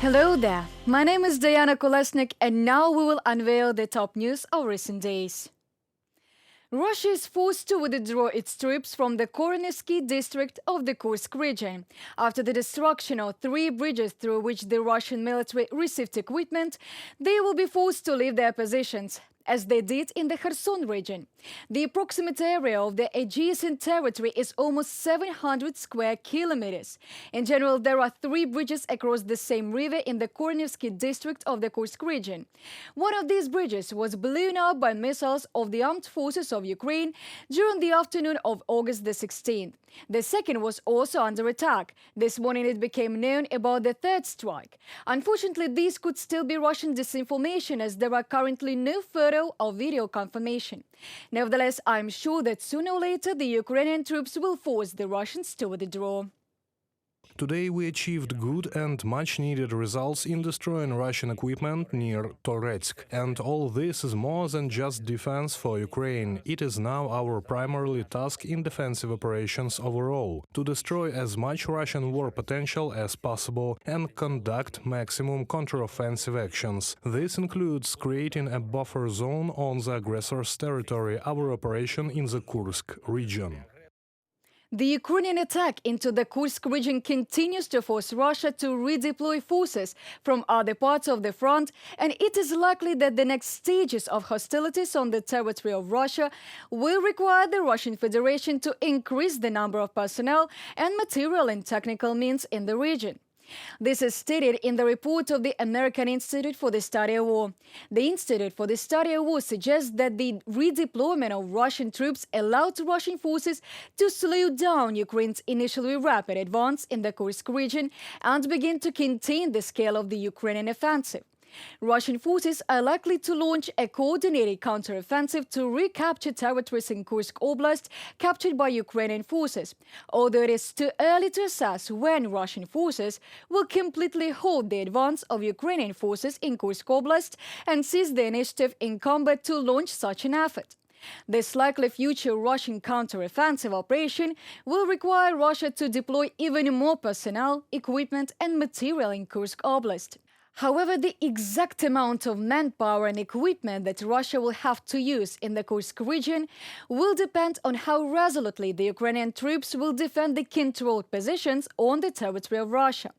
Hello there, my name is Diana Kolesnik and now we will unveil the top news of recent days. Russia is forced to withdraw its troops from the Kornevsky district of the Kursk region. After the destruction of 3 bridges through which the Russian military received equipment, they will be forced to leave their positions, as they did in the Kherson region. The approximate area of the adjacent territory is almost 700 square kilometers. In general, there are 3 bridges across the same river in the Kornevsky district of the Kursk region. One of these bridges was blown up by missiles of the armed forces of Ukraine during the afternoon of August the 16th. The second was also under attack. This morning it became known about the third strike. Unfortunately, this could still be Russian disinformation, as there are currently no photo or video confirmation. Nevertheless, I am sure that sooner or later the Ukrainian troops will force the Russians to withdraw. Today we achieved good and much-needed results in destroying Russian equipment near Toretsk. And all this is more than just defense for Ukraine. It is now our primary task in defensive operations overall, to destroy as much Russian war potential as possible and conduct maximum counteroffensive actions. This includes creating a buffer zone on the aggressor's territory, our operation in the Kursk region. The Ukrainian attack into the Kursk region continues to force Russia to redeploy forces from other parts of the front, and it is likely that the next stages of hostilities on the territory of Russia will require the Russian Federation to increase the number of personnel and material and technical means in the region. This is stated in the report of the American Institute for the Study of War. The Institute for the Study of War suggests that the redeployment of Russian troops allowed Russian forces to slow down Ukraine's initially rapid advance in the Kursk region and begin to contain the scale of the Ukrainian offensive. Russian forces are likely to launch a coordinated counteroffensive to recapture territories in Kursk Oblast captured by Ukrainian forces, although it is too early to assess when Russian forces will completely halt the advance of Ukrainian forces in Kursk Oblast and seize the initiative in combat to launch such an effort. This likely future Russian counteroffensive operation will require Russia to deploy even more personnel, equipment and material in Kursk Oblast. However, the exact amount of manpower and equipment that Russia will have to use in the Kursk region will depend on how resolutely the Ukrainian troops will defend the controlled positions on the territory of Russia.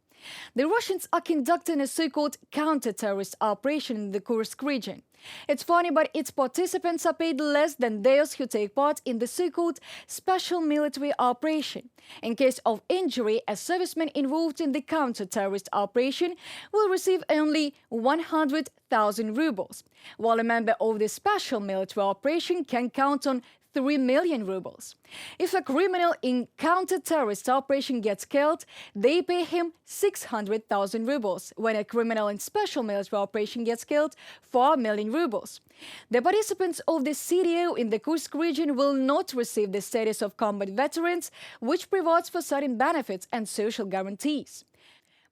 The Russians are conducting a so-called counter-terrorist operation in the Kursk region. It's funny, but its participants are paid less than those who take part in the so-called special military operation. In case of injury, a serviceman involved in the counter-terrorist operation will receive only 100,000 rubles, while a member of the special military operation can count on 3 million rubles. If a criminal in counter-terrorist operation gets killed, they pay him 600,000 rubles. When a criminal in special military operation gets killed, 4 million rubles. The participants of the CDO in the Kursk region will not receive the status of combat veterans, which provides for certain benefits and social guarantees.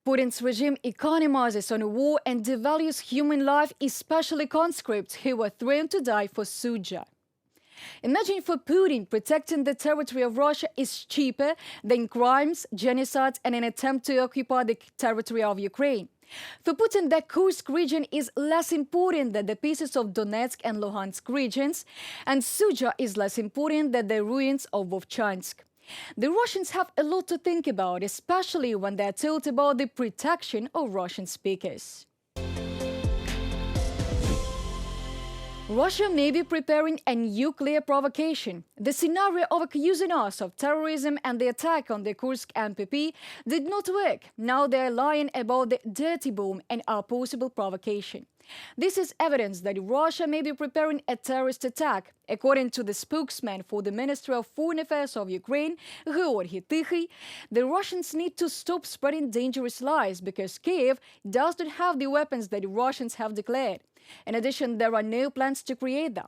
Putin's regime economizes on war and devalues human life, especially conscripts who were thrown to die for Suja. Imagine for Putin, protecting the territory of Russia is cheaper than crimes, genocides, and an attempt to occupy the territory of Ukraine. For Putin, the Kursk region is less important than the pieces of Donetsk and Luhansk regions, and Suja is less important than the ruins of Vovchansk. The Russians have a lot to think about, especially when they are told about the protection of Russian speakers. Russia may be preparing a nuclear provocation. The scenario of accusing us of terrorism and the attack on the Kursk NPP did not work. Now they are lying about the dirty bomb and our possible provocation. This is evidence that Russia may be preparing a terrorist attack. According to the spokesman for the Ministry of Foreign Affairs of Ukraine, Georgy Tikhy, the Russians need to stop spreading dangerous lies because Kiev does not have the weapons that the Russians have declared. In addition, there are no plans to create them.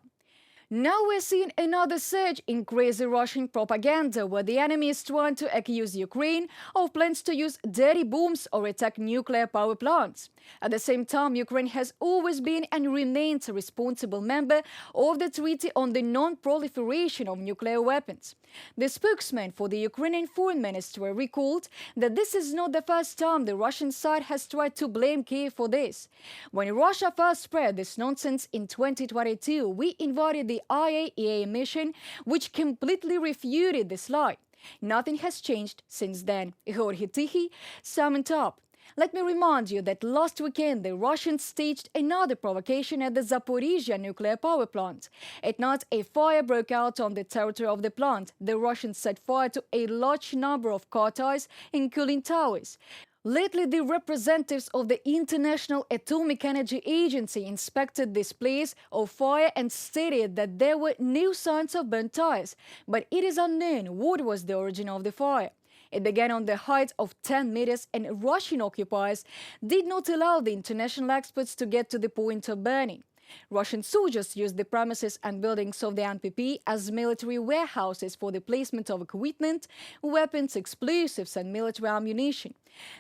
Now we're seeing another surge in crazy Russian propaganda, where the enemy is trying to accuse Ukraine of plans to use dirty bombs or attack nuclear power plants. At the same time, Ukraine has always been and remains a responsible member of the Treaty on the Non-Proliferation of Nuclear Weapons. The spokesman for the Ukrainian Foreign Ministry recalled that this is not the first time the Russian side has tried to blame Kiev for this. When Russia first spread this nonsense in 2022, we invited the IAEA mission, which completely refuted this lie. Nothing has changed since then, Jorge Tichy summed up. Let me remind you that last weekend the Russians staged another provocation at the Zaporizhia nuclear power plant. At night, a fire broke out on the territory of the plant. The Russians set fire to a large number of car tires and cooling towers. Lately, the representatives of the International Atomic Energy Agency inspected this place of fire and stated that there were no signs of burnt tires, but it is unknown what was the origin of the fire. It began on the height of 10 meters, and Russian occupiers did not allow the international experts to get to the point of burning. Russian soldiers used the premises and buildings of the NPP as military warehouses for the placement of equipment, weapons, explosives and military ammunition.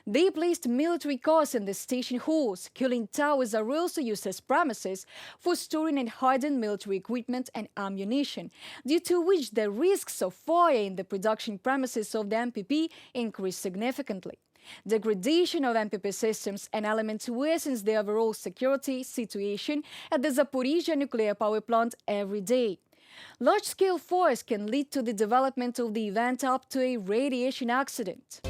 They placed military cars in the station halls. Cooling towers are also used as premises for storing and hiding military equipment and ammunition, due to which the risks of fire in the production premises of the NPP increased significantly. Degradation of NPP systems and elements worsens the overall security situation at the Zaporizhia nuclear power plant every day. Large-scale fires can lead to the development of the event up to a radiation accident.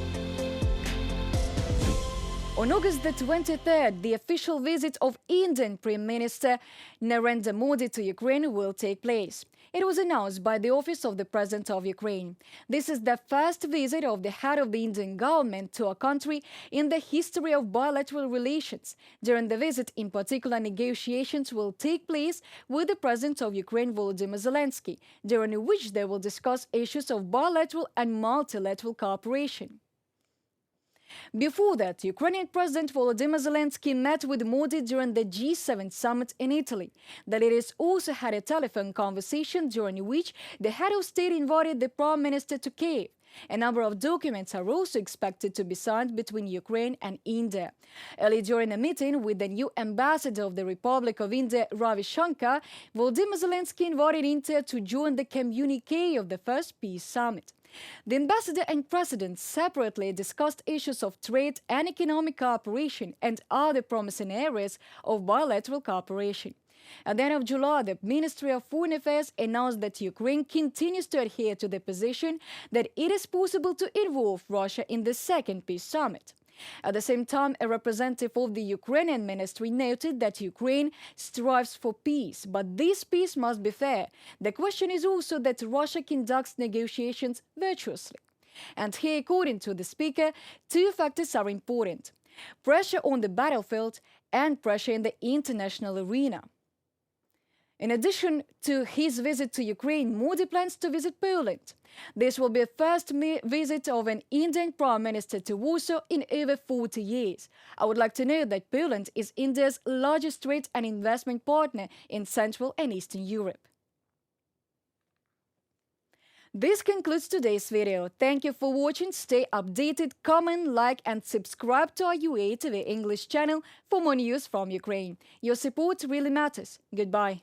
On August the 23rd, the official visit of Indian Prime Minister Narendra Modi to Ukraine will take place. It was announced by the Office of the President of Ukraine. This is the first visit of the head of the Indian government to a country in the history of bilateral relations. During the visit, in particular, negotiations will take place with the President of Ukraine, Volodymyr Zelensky, during which they will discuss issues of bilateral and multilateral cooperation. Before that, Ukrainian President Volodymyr Zelensky met with Modi during the G7 summit in Italy. The leaders also had a telephone conversation during which the head of state invited the Prime Minister to Kiev. A number of documents are also expected to be signed between Ukraine and India. Early during a meeting with the new ambassador of the Republic of India, Ravi Shankar, Volodymyr Zelensky invited India to join the communique of the first peace summit. The ambassador and president separately discussed issues of trade and economic cooperation and other promising areas of bilateral cooperation. At the end of July, the Ministry of Foreign Affairs announced that Ukraine continues to adhere to the position that it is possible to involve Russia in the second peace summit. At the same time, a representative of the Ukrainian ministry noted that Ukraine strives for peace, but this peace must be fair. The question is also that Russia conducts negotiations virtuously. And here, according to the speaker, two factors are important: pressure on the battlefield and pressure in the international arena. In addition to his visit to Ukraine, Modi plans to visit Poland. This will be the first visit of an Indian Prime Minister to Warsaw in over 40 years. I would like to note that Poland is India's largest trade and investment partner in Central and Eastern Europe. This concludes today's video. Thank you for watching. Stay updated, comment, like and subscribe to our UA TV English channel for more news from Ukraine. Your support really matters. Goodbye.